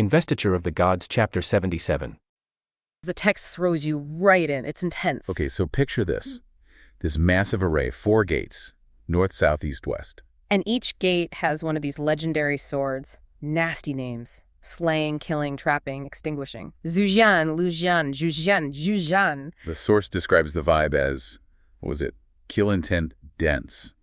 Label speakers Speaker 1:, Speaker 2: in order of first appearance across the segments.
Speaker 1: Investiture of the Gods, Chapter 77.
Speaker 2: The text throws you right in. It's intense.
Speaker 3: Okay, so picture this. This massive array, 4 gates, north, south, east, west.
Speaker 2: And each gate has one of these legendary swords. Nasty names. Slaying, killing, trapping, extinguishing. Zujian, Lujian, Zhujian, Zhujian.
Speaker 3: The source describes the vibe as, what was it? Kill intent, dense.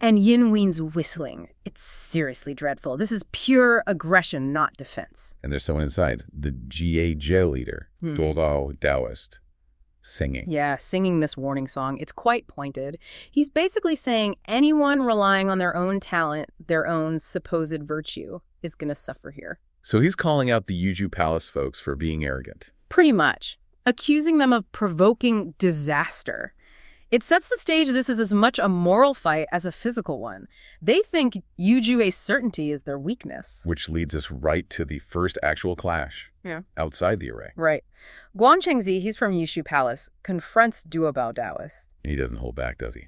Speaker 2: And Yin Wen's whistling. It's seriously dreadful. This is pure aggression, not defense.
Speaker 3: And there's someone inside, the Jie leader, Duodao Taoist, singing.
Speaker 2: Yeah, singing this warning song. It's quite pointed. He's basically saying anyone relying on their own talent, their own supposed virtue, is going to suffer here.
Speaker 3: So he's calling out the Yuju Palace folks for being arrogant.
Speaker 2: Pretty much. Accusing them of provoking disaster. It sets the stage this is as much a moral fight as a physical one. They think Yuju's certainty is their weakness.
Speaker 3: Which leads us right to the first actual clash.
Speaker 2: Yeah.
Speaker 3: Outside the array.
Speaker 2: Right. Guan Chengzi, he's from Yushu Palace, confronts Duobao Taoist.
Speaker 3: He doesn't hold back, does he?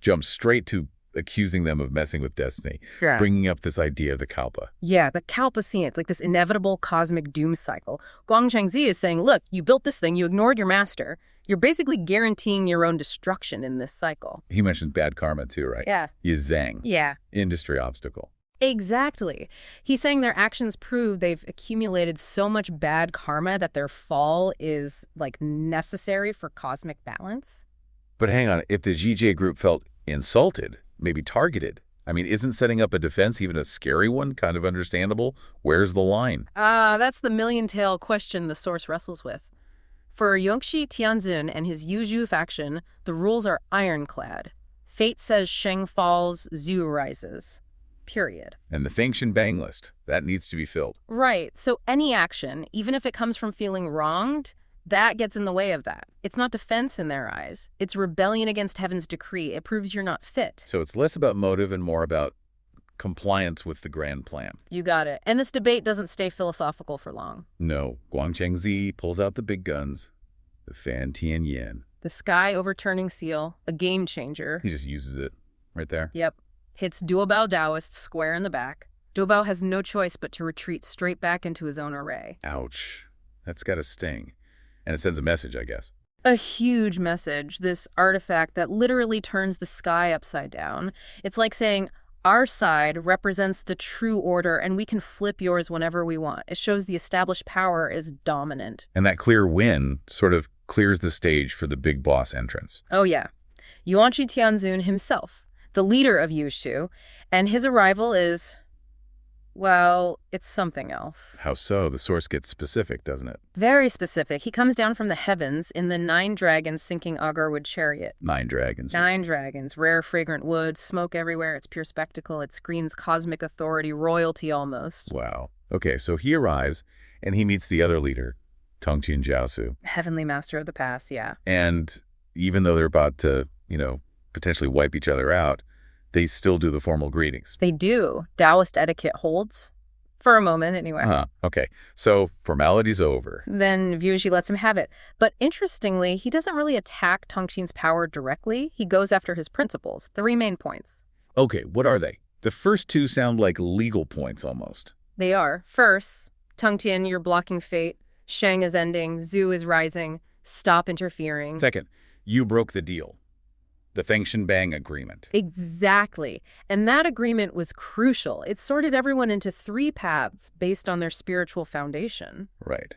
Speaker 3: Jumps straight to accusing them of messing with destiny,
Speaker 2: Yeah.
Speaker 3: bringing up this idea of the Kalpa.
Speaker 2: Yeah, the Kalpa scene. It's like this inevitable cosmic doom cycle. Guan Chengzi is saying, look, you built this thing, you ignored your master. You're basically guaranteeing your own destruction in this cycle.
Speaker 3: He mentioned bad karma too, right?
Speaker 2: Yeah.
Speaker 3: Yizang.
Speaker 2: Yeah.
Speaker 3: Industry obstacle.
Speaker 2: Exactly. He's saying their actions prove they've accumulated so much bad karma that their fall is, like, necessary for cosmic balance.
Speaker 3: But hang on, if the GJ group felt insulted, maybe targeted, I mean, isn't setting up a defense, even a scary one, kind of understandable? Where's the line?
Speaker 2: That's the million-tail question the source wrestles with. For Yuanshi Tianzun and his Yuzhu faction, the rules are ironclad. Fate says Sheng falls, Zhu rises. Period.
Speaker 3: And the Fengshen bang list, that needs to be filled.
Speaker 2: Right. So any action, even if it comes from feeling wronged, that gets in the way of that. It's not defense in their eyes. It's rebellion against heaven's decree. It proves you're not fit.
Speaker 3: So it's less about motive and more about compliance with the grand plan.
Speaker 2: You got it. And this debate doesn't stay philosophical for long.
Speaker 3: No, Guang Chengzi pulls out the big guns, the Fan Tianyan.
Speaker 2: The sky overturning seal, a game changer.
Speaker 3: He just uses it right there.
Speaker 2: Yep. Hits Duobao Taoist square in the back. Duobao has no choice but to retreat straight back into his own array.
Speaker 3: Ouch. That's got a sting. And it sends a message, I guess.
Speaker 2: A huge message, this artifact that literally turns the sky upside down. It's like saying, our side represents the true order and we can flip yours whenever we want. It shows the established power is dominant.
Speaker 3: And that clear win sort of clears the stage for the big boss entrance.
Speaker 2: Oh yeah. Yuanshi Tianzun himself, the leader of Yushu, and his arrival is, well, it's something else.
Speaker 3: How so? The source gets specific, doesn't it?
Speaker 2: Very specific. He comes down from the heavens in the 9 dragons sinking Agarwood chariot.
Speaker 3: 9 dragons.
Speaker 2: 9 dragons, rare fragrant wood, smoke everywhere. It's pure spectacle. It screams cosmic authority, royalty almost.
Speaker 3: Wow. Okay, so he arrives and he meets the other leader, Tongtian Jiaosu.
Speaker 2: Heavenly master of the past, yeah.
Speaker 3: And even though they're about to, potentially wipe each other out, they still do the formal greetings.
Speaker 2: They do. Taoist etiquette holds. For a moment, anyway.
Speaker 3: Okay. So, formality's over.
Speaker 2: Then Yuanshi lets him have it. But interestingly, he doesn't really attack Tongtian's power directly. He goes after his principles, 3 main points.
Speaker 3: Okay, what are they? The first 2 sound like legal points almost.
Speaker 2: They are. First, Tongtian, you're blocking fate. Sheng is ending. Zhu is rising. Stop interfering.
Speaker 3: Second, you broke the deal. The Fengshen Bang agreement.
Speaker 2: Exactly. And that agreement was crucial. It sorted everyone into 3 paths based on their spiritual foundation.
Speaker 3: Right.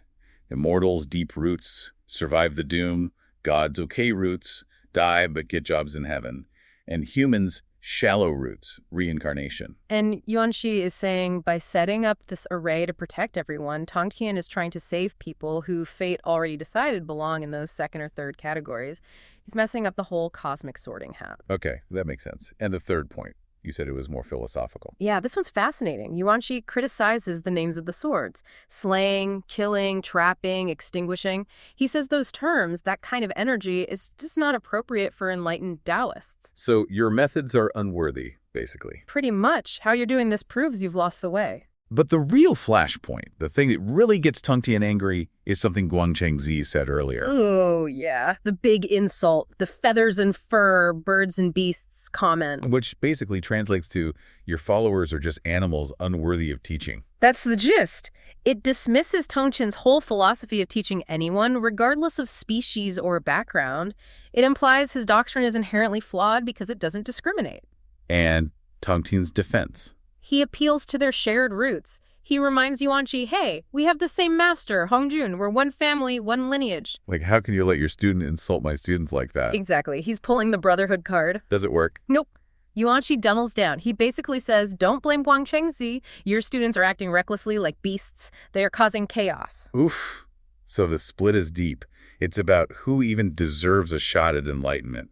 Speaker 3: Immortals, deep roots, survive the doom. Gods, okay roots, die but get jobs in heaven. And humans, shallow roots, reincarnation.
Speaker 2: And Yuanshi is saying by setting up this array to protect everyone, Tongtian is trying to save people who fate already decided belong in those 2nd or 3rd categories. He's messing up the whole cosmic sorting hat.
Speaker 3: Okay, that makes sense. And the third point, you said it was more philosophical.
Speaker 2: Yeah, this one's fascinating. Yuanshi criticizes the names of the swords. Slaying, killing, trapping, extinguishing. He says those terms, that kind of energy, is just not appropriate for enlightened Taoists.
Speaker 3: So your methods are unworthy, basically.
Speaker 2: Pretty much. How you're doing this proves you've lost the way.
Speaker 3: But the real flashpoint, the thing that really gets Tongtian angry, is something Guangchengzi said earlier.
Speaker 2: Oh, yeah. The big insult, the feathers and fur, birds and beasts comment.
Speaker 3: Which basically translates to, your followers are just animals unworthy of teaching.
Speaker 2: That's the gist. It dismisses Tongtian's whole philosophy of teaching anyone, regardless of species or background. It implies his doctrine is inherently flawed because it doesn't discriminate.
Speaker 3: And Tongtian's defense.
Speaker 2: He appeals to their shared roots. He reminds Yuanshi, hey, we have the same master, Hongjun. We're one family, one lineage.
Speaker 3: Like, how can you let your student insult my students like that?
Speaker 2: Exactly. He's pulling the brotherhood card.
Speaker 3: Does it work?
Speaker 2: Nope. Yuanshi doubles down. He basically says, don't blame Guangchengzi. Your students are acting recklessly like beasts. They are causing chaos.
Speaker 3: Oof. So the split is deep. It's about who even deserves a shot at enlightenment.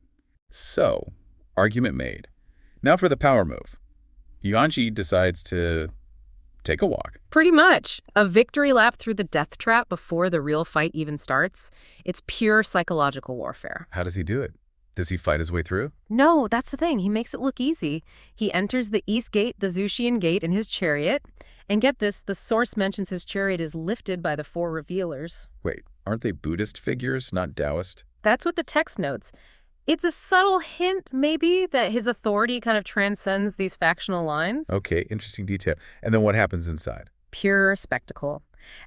Speaker 3: So, argument made. Now for the power move. Yuanshi decides to take a walk.
Speaker 2: Pretty much. A victory lap through the death trap before the real fight even starts. It's pure psychological warfare.
Speaker 3: How does he do it? Does he fight his way through?
Speaker 2: No, that's the thing. He makes it look easy. He enters the East Gate, the Zushian Gate, in his chariot. And get this, the source mentions his chariot is lifted by the four revealers.
Speaker 3: Wait, aren't they Buddhist figures, not Taoist?
Speaker 2: That's what the text notes. It's a subtle hint, maybe, that his authority kind of transcends these factional lines.
Speaker 3: Okay, interesting detail. And then what happens inside?
Speaker 2: Pure spectacle.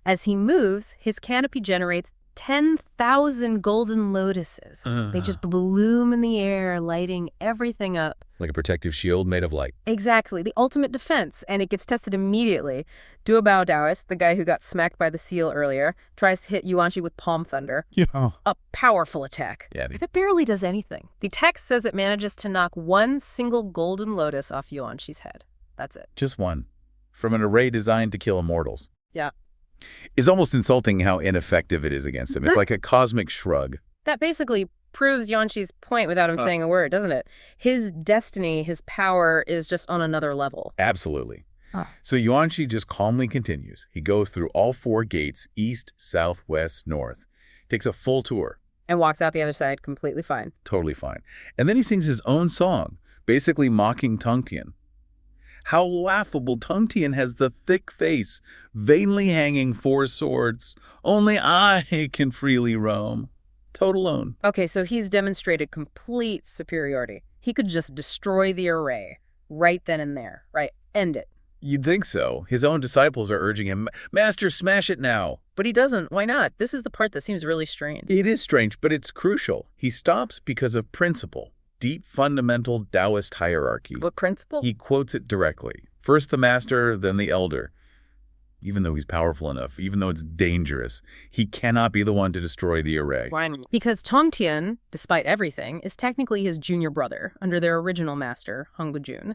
Speaker 2: As he moves, his canopy generates 10,000 golden lotuses. They just bloom in the air, lighting everything up.
Speaker 3: Like a protective shield made of light.
Speaker 2: Exactly, the ultimate defense, and it gets tested immediately. Duobao Taoist, the guy who got smacked by the seal earlier, tries to hit Yuanshi with palm thunder.
Speaker 3: Yeah.
Speaker 2: A powerful attack.
Speaker 3: Yeah.
Speaker 2: It barely does anything. The text says it manages to knock one single golden lotus off Yuanshi's head. That's it.
Speaker 3: Just one. From an array designed to kill immortals.
Speaker 2: Yeah.
Speaker 3: It's almost insulting how ineffective it is against him. It's like a cosmic shrug.
Speaker 2: That basically proves Yuanshi's point without him saying a word, doesn't it? His destiny, his power is just on another level.
Speaker 3: Absolutely. So Yuanshi just calmly continues. He goes through all four gates, east, south, west, north. Takes a full tour.
Speaker 2: And walks out the other side completely fine.
Speaker 3: Totally fine. And then he sings his own song, basically mocking Tongtian. How laughable. Tongtian has the thick face, vainly hanging four swords. Only I can freely roam. Total own.
Speaker 2: Okay, so he's demonstrated complete superiority. He could just destroy the array right then and there, right? End it.
Speaker 3: You'd think so. His own disciples are urging him, Master, smash it now.
Speaker 2: But he doesn't. Why not? This is the part that seems really strange.
Speaker 3: It is strange, but it's crucial. He stops because of principle. Deep, fundamental Taoist hierarchy.
Speaker 2: What principle?
Speaker 3: He quotes it directly. First the master, then the elder. Even though he's powerful enough, even though it's dangerous, he cannot be the one to destroy the array.
Speaker 2: Why not? Because Tongtian, despite everything, is technically his junior brother under their original master, Hongjun.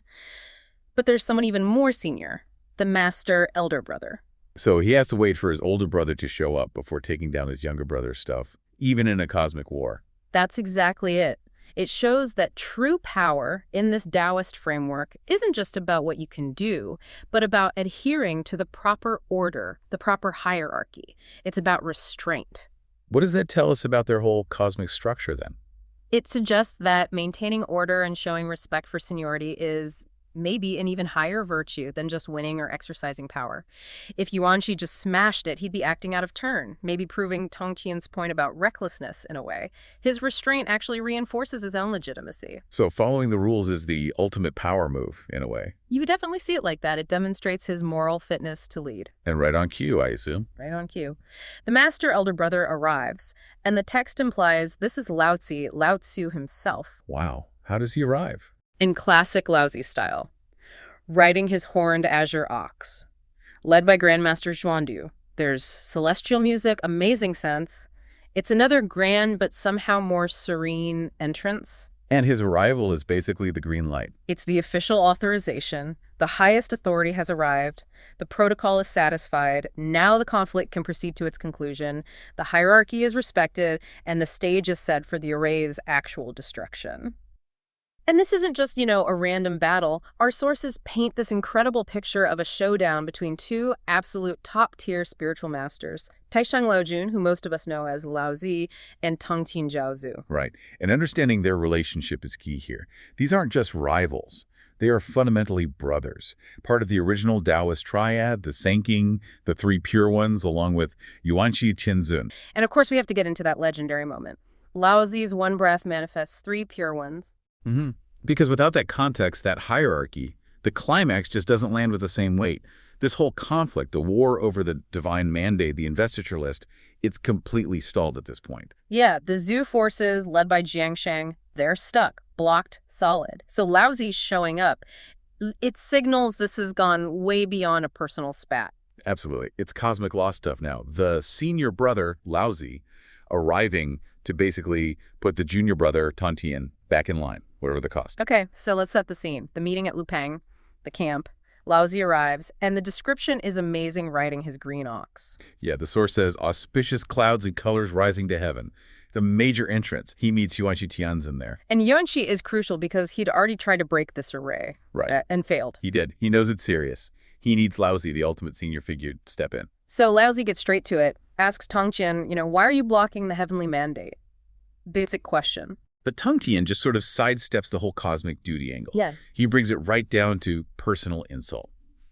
Speaker 2: But there's someone even more senior, the master elder brother.
Speaker 3: So he has to wait for his older brother to show up before taking down his younger brother's stuff, even in a cosmic war.
Speaker 2: That's exactly it. It shows that true power in this Taoist framework isn't just about what you can do, but about adhering to the proper order, the proper hierarchy. It's about restraint.
Speaker 3: What does that tell us about their whole cosmic structure then?
Speaker 2: It suggests that maintaining order and showing respect for seniority is maybe an even higher virtue than just winning or exercising power. If Yuanshi just smashed it, he'd be acting out of turn, maybe proving Tongtian's point about recklessness in a way. His restraint actually reinforces his own legitimacy.
Speaker 3: So following the rules is the ultimate power move, in a way.
Speaker 2: You would definitely see it like that. It demonstrates his moral fitness to lead.
Speaker 3: And right on cue, I assume.
Speaker 2: Right on cue. The master elder brother arrives, and the text implies this is Laozi, Lao Tzu himself.
Speaker 3: Wow. How does he arrive?
Speaker 2: In classic Laozi style, riding his horned azure ox. Led by Grandmaster Zhuandu. There's celestial music, amazing sense. It's another grand but somehow more serene entrance.
Speaker 3: And his arrival is basically the green light.
Speaker 2: It's the official authorization. The highest authority has arrived. The protocol is satisfied. Now the conflict can proceed to its conclusion. The hierarchy is respected, and the stage is set for the array's actual destruction. And this isn't just, a random battle. Our sources paint this incredible picture of a showdown between two absolute top-tier spiritual masters, Taishang Laojun, who most of us know as Laozi, and Tongtian Zhaozu.
Speaker 3: Right. And understanding their relationship is key here. These aren't just rivals. They are fundamentally brothers, part of the original Taoist triad, the Sanking, the three pure ones, along with Yuanshi Tianzun.
Speaker 2: And of course, we have to get into that legendary moment. Laozi's one breath manifests three pure ones.
Speaker 3: Because without that context, that hierarchy, the climax just doesn't land with the same weight. This whole conflict, the war over the divine mandate, the investiture list, it's completely stalled at this point.
Speaker 2: Yeah, the Zhu forces, led by Jiangsheng, they're stuck, blocked, solid. So Laozi's showing up. It signals this has gone way beyond a personal spat.
Speaker 3: Absolutely. It's cosmic law stuff now. The senior brother, Laozi, arriving to basically put the junior brother, Tongtian, back in line, whatever the cost.
Speaker 2: Okay, so let's set the scene. The meeting at Lupeng, the camp. Laozi arrives, and the description is amazing riding his green ox.
Speaker 3: Yeah, the source says, auspicious clouds and colors rising to heaven. It's a major entrance. He meets Yuanshi Tianzin there.
Speaker 2: And Yuanshi is crucial because he'd already tried to break this array.
Speaker 3: Right.
Speaker 2: And failed.
Speaker 3: He did. He knows it's serious. He needs Laozi, the ultimate senior figure, to step in.
Speaker 2: So Laozi gets straight to it, asks Tongtian, why are you blocking the heavenly mandate? Basic question.
Speaker 3: But Tongtian just sort of sidesteps the whole cosmic duty angle.
Speaker 2: Yeah.
Speaker 3: He brings it right down to personal insult.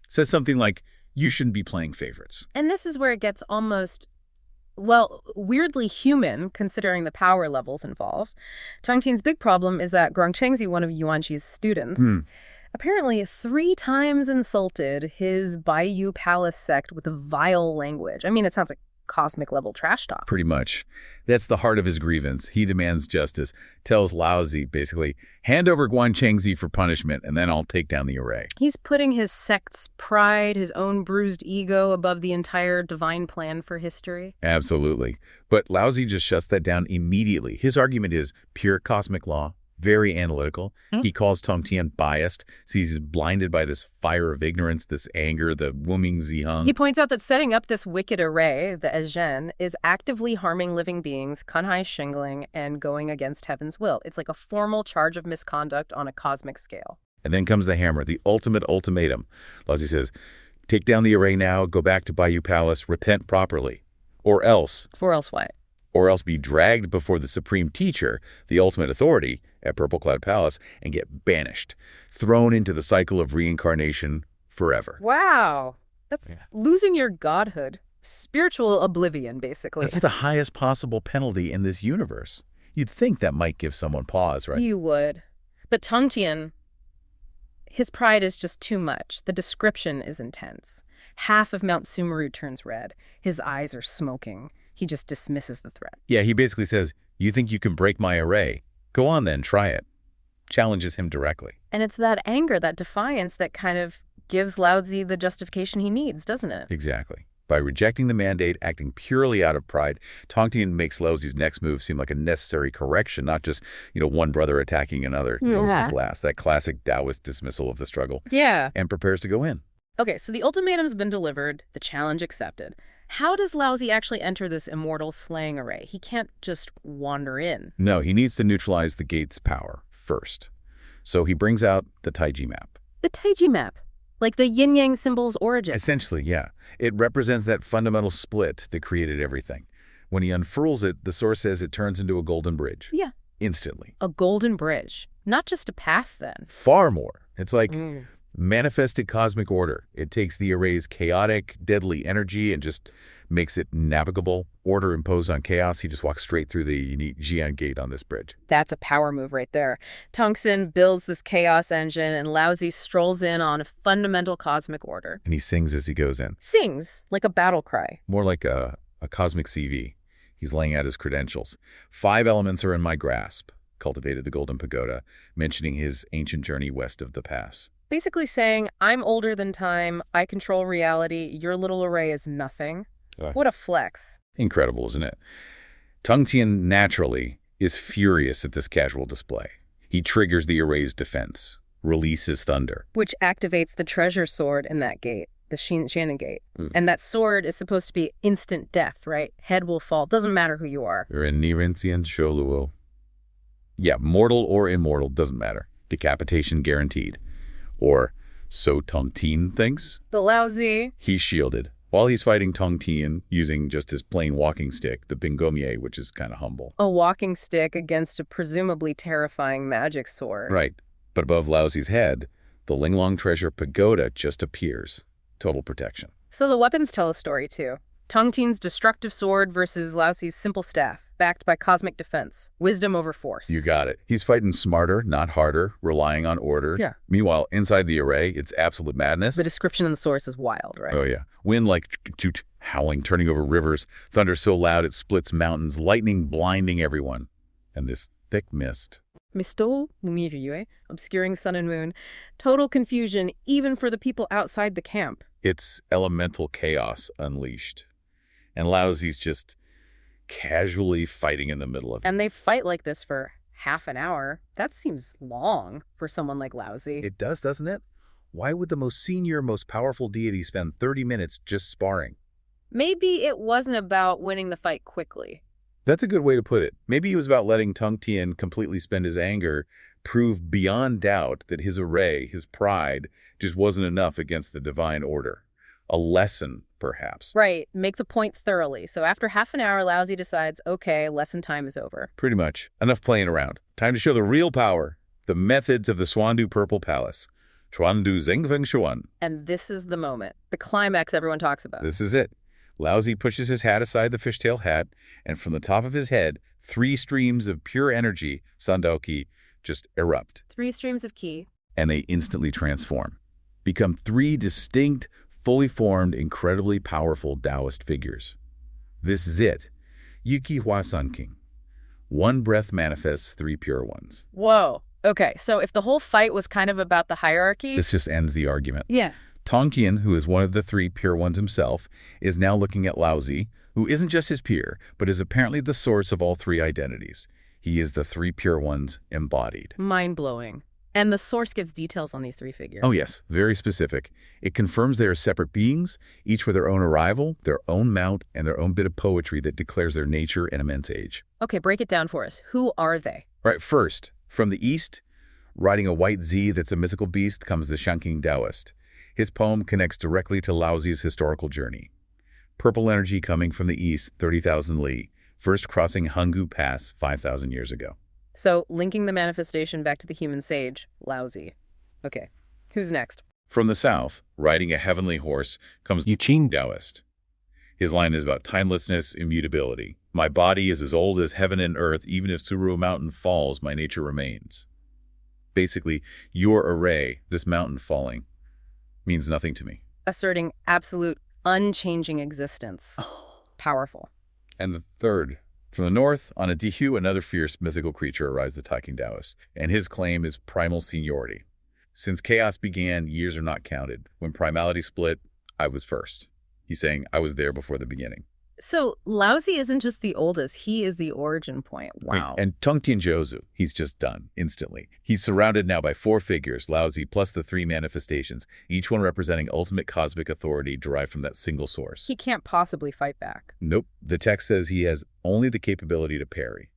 Speaker 3: Says something like, you shouldn't be playing favorites.
Speaker 2: And this is where it gets almost, weirdly human, considering the power levels involved. Tongtian's big problem is that Guangchengzi, one of Yuanshi's students, apparently 3 times insulted his Baiyu Palace sect with a vile language. I mean, it sounds like cosmic-level trash talk.
Speaker 3: Pretty much. That's the heart of his grievance. He demands justice, tells Laozi, basically, hand over Guangchengzi for punishment, and then I'll take down the array.
Speaker 2: He's putting his sect's pride, his own bruised ego, above the entire divine plan for history.
Speaker 3: Absolutely. But Laozi just shuts that down immediately. His argument is pure cosmic law, very analytical. He calls Tongtian biased, sees he's blinded by this fire of ignorance, this anger, the Wuming Ziheng.
Speaker 2: He points out that setting up this wicked array, the Ezhen, is actively harming living beings, Kunhai shingling, and going against heaven's will. It's like a formal charge of misconduct on a cosmic scale.
Speaker 3: And then comes the hammer, the ultimate ultimatum. Laozi says, take down the array now, go back to Baiyu Palace, repent properly. Or else
Speaker 2: what?
Speaker 3: Or else be dragged before the supreme teacher, the ultimate authority, at Purple Cloud Palace and get banished, thrown into the cycle of reincarnation forever.
Speaker 2: Wow. That's losing your godhood. Spiritual oblivion, basically.
Speaker 3: That's the highest possible penalty in this universe. You'd think that might give someone pause, right?
Speaker 2: You would. But Tongtian, his pride is just too much. The description is intense. Half of Mount Sumeru turns red. His eyes are smoking. He just dismisses the threat.
Speaker 3: Yeah, he basically says, you think you can break my array? Go on then, try it. Challenges him directly.
Speaker 2: And it's that anger, that defiance that kind of gives Laozi the justification he needs, doesn't it?
Speaker 3: Exactly. By rejecting the mandate, acting purely out of pride, Tongtian makes Laozi's next move seem like a necessary correction, not just, one brother attacking another. Last, that classic Taoist dismissal of the struggle.
Speaker 2: Yeah.
Speaker 3: And prepares to go in.
Speaker 2: Okay, so the ultimatum's been delivered, the challenge accepted. How does Laozi actually enter this immortal slaying array? He can't just wander in.
Speaker 3: No, he needs to neutralize the gate's power first. So he brings out the Taiji map.
Speaker 2: The Taiji map? Like the yin-yang symbol's origin?
Speaker 3: Essentially, yeah. It represents that fundamental split that created everything. When he unfurls it, the source says it turns into a golden bridge.
Speaker 2: Yeah.
Speaker 3: Instantly.
Speaker 2: A golden bridge. Not just a path, then.
Speaker 3: Far more. It's like manifested cosmic order. It takes the array's chaotic, deadly energy and just makes it navigable. Order imposed on chaos. He just walks straight through the unique Jian gate on this bridge.
Speaker 2: That's a power move right there. Tongtian builds this chaos engine, and Laozi strolls in on a fundamental cosmic order.
Speaker 3: And he sings as he goes in.
Speaker 2: Sings like a battle cry.
Speaker 3: More like a cosmic CV. He's laying out his credentials. 5 elements are in my grasp. Cultivated the Golden Pagoda, mentioning his ancient journey west of the pass.
Speaker 2: Basically saying, I'm older than time, I control reality, your little array is nothing. What a flex.
Speaker 3: Incredible, isn't it? Tongtian naturally is furious at this casual display. He triggers the array's defense, releases thunder.
Speaker 2: Which activates the treasure sword in that gate, the Shannon gate. And that sword is supposed to be instant death, right? Head will fall, doesn't matter who you are.
Speaker 3: You're in Nirintian Sholuo. Yeah, mortal or immortal, doesn't matter. Decapitation guaranteed. Or, so Tongtian thinks?
Speaker 2: The Laozi.
Speaker 3: He's shielded. While he's fighting Tongtian, using just his plain walking stick, the Bingomie, which is kind of humble.
Speaker 2: A walking stick against a presumably terrifying magic sword.
Speaker 3: Right. But above Laozi's head, The Linglong Treasure Pagoda just appears. Total protection.
Speaker 2: So the weapons tell a story, too. Tongtian's destructive sword versus Laozi's simple staff, backed by cosmic defense. Wisdom over force.
Speaker 3: You got it. He's fighting smarter, not harder, relying on order.
Speaker 2: Yeah.
Speaker 3: Meanwhile, inside the array, it's absolute madness.
Speaker 2: The description in the source is wild, right?
Speaker 3: Oh, yeah. Wind like toot, howling, turning over rivers. Thunder so loud it splits mountains. Lightning blinding everyone. And this thick mist.
Speaker 2: Misto, obscuring sun and moon. Total confusion, even for the people outside the camp.
Speaker 3: It's elemental chaos unleashed. And Laozi's just casually fighting in the middle of it.
Speaker 2: And they fight like this for half an hour. That seems long for someone like Laozi.
Speaker 3: It does, doesn't it? Why would the most senior, most powerful deity spend 30 minutes just sparring?
Speaker 2: Maybe it wasn't about winning the fight quickly.
Speaker 3: That's a good way to put it. Maybe it was about letting Tongtian completely spend his anger, prove beyond doubt that his array, his pride, just wasn't enough against the divine order. A lesson, perhaps.
Speaker 2: Right. Make the point thoroughly. So after half an hour, Laozi decides, okay, lesson time is over.
Speaker 3: Pretty much. Enough playing around. Time to show the real power. The methods of the Xuandu Purple Palace. Xuandu Zengfeng Xuan.
Speaker 2: And this is the moment. The climax everyone talks about.
Speaker 3: This is it. Laozi pushes his hat aside, the fishtail hat, and from the top of his head, 3 streams of pure energy, Sandaoqi, just erupt.
Speaker 2: 3 streams of qi.
Speaker 3: And they instantly transform. Become 3 distinct, fully formed, incredibly powerful Taoist figures. This is it. Yuki Hua Sun King. 1 breath manifests 3 pure ones.
Speaker 2: Whoa. Okay, so if the whole fight was kind of about the hierarchy...
Speaker 3: This just ends the argument.
Speaker 2: Yeah.
Speaker 3: Tongtian, who is one of the 3 pure ones himself, is now looking at Laozi, who isn't just his peer, but is apparently the source of all 3 identities. He is the 3 pure ones embodied.
Speaker 2: Mind-blowing. And the source gives details on these 3 figures.
Speaker 3: Oh yes, very specific. It confirms they are separate beings, each with their own arrival, their own mount, and their own bit of poetry that declares their nature and immense age.
Speaker 2: Okay, break it down for us. Who are they?
Speaker 3: Right, first, from the east, riding a white Z that's a mythical beast, comes the Shanking Taoist. His poem connects directly to Laozi's historical journey. Purple energy coming from the east, 30,000 li, first crossing Hungu Pass 5,000 years ago.
Speaker 2: So, linking the manifestation back to the human sage, Laozi. Okay, who's next?
Speaker 3: From the south, riding a heavenly horse, comes
Speaker 1: Yuanshi.
Speaker 3: Taoist. His line is about timelessness, immutability. My body is as old as heaven and earth. Even if Suru Mountain falls, my nature remains. Basically, your array, this mountain falling, means nothing to me.
Speaker 2: Asserting absolute, unchanging existence. Powerful.
Speaker 3: And the third, from the north, on a Dihu, another fierce mythical creature arrives, the Taiking Taoist, and his claim is primal seniority. Since chaos began, years are not counted. When primality split, I was first. He's saying I was there before the beginning.
Speaker 2: So Laozi isn't just the oldest, he is the origin point. Wow.
Speaker 3: And Tongtian Zhouzu, he's just done, instantly. He's surrounded now by 4 figures, Laozi plus the 3 manifestations, each one representing ultimate cosmic authority derived from that single source.
Speaker 2: He can't possibly fight back.
Speaker 3: Nope. The text says he has only the capability to parry.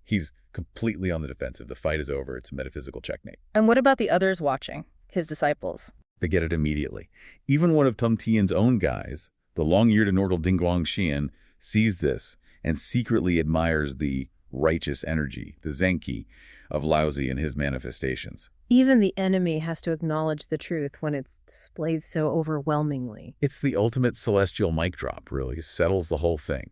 Speaker 3: He's completely on the defensive. The fight is over. It's a metaphysical checkmate.
Speaker 2: And what about the others watching? His disciples?
Speaker 3: They get it immediately. Even one of Tongtian's own guys, the long-eared immortal Dinguang Xian, sees this and secretly admires the righteous energy, the Zenki, of Laozi and his manifestations.
Speaker 2: Even the enemy has to acknowledge the truth when it's displayed so overwhelmingly.
Speaker 3: It's the ultimate celestial mic drop, really. It settles the whole thing.